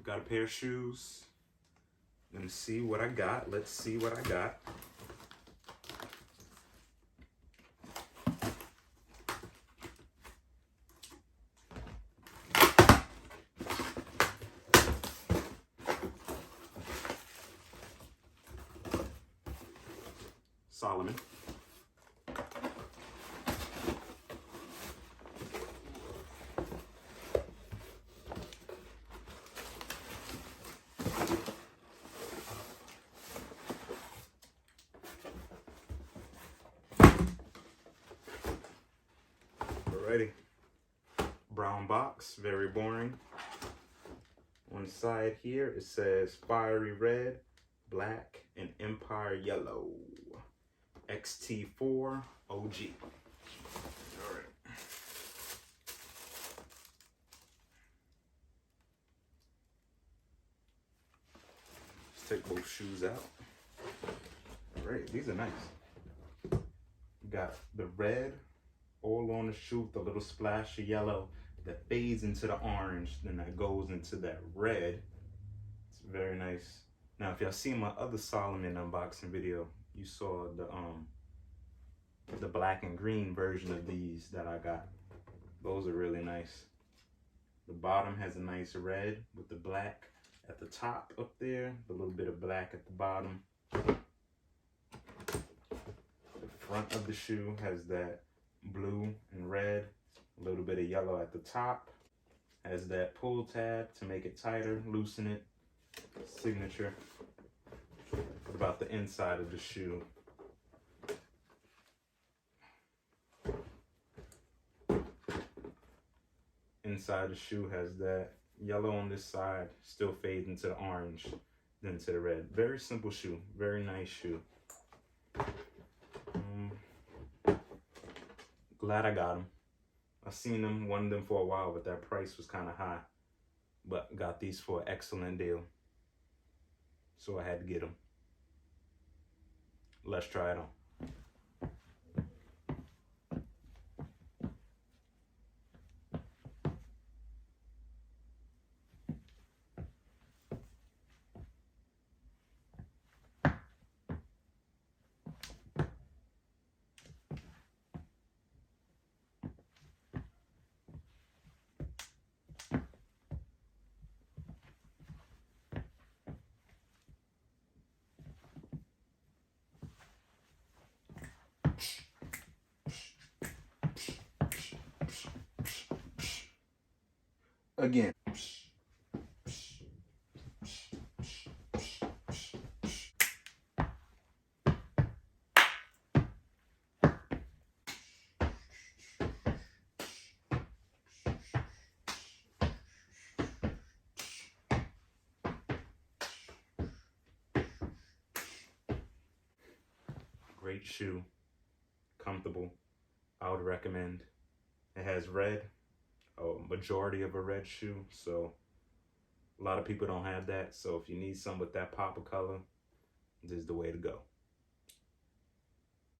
got a pair of shoes. Let me see what I got. Let's see what I got. Salomon. Alrighty. Brown box, very boring. On the side here, it says fiery red, black, and empire yellow. XT-4 OG. Alright. Let's take both shoes out. Alright, these are nice. You got the red all on the shoe with a little splash of yellow that fades into the orange, then that goes into that red. It's very nice. Now, if y'all seen my other Salomon unboxing video, you saw the black and green version of these that I got. Those are really nice. The bottom has a nice red with the black at the top up there, a little bit of black at the bottom. The front of the shoe has that blue and red, a little bit of yellow at the top. Has that pull tab to make it tighter, loosen it, signature. What about the inside of the shoe? Inside the shoe has that yellow on this side, still fades into the orange, then to the red. Very simple shoe, very nice shoe. Glad I got them. I've seen them, wanted them for a while, but that price was kind of high. But got these for an excellent deal. So I had to get them. Let's try it on. Again. Great shoe, comfortable. I would recommend. It has red, a majority of a red shoe, so a lot of people don't have that. So if you need some with that pop of color, this is the way to go.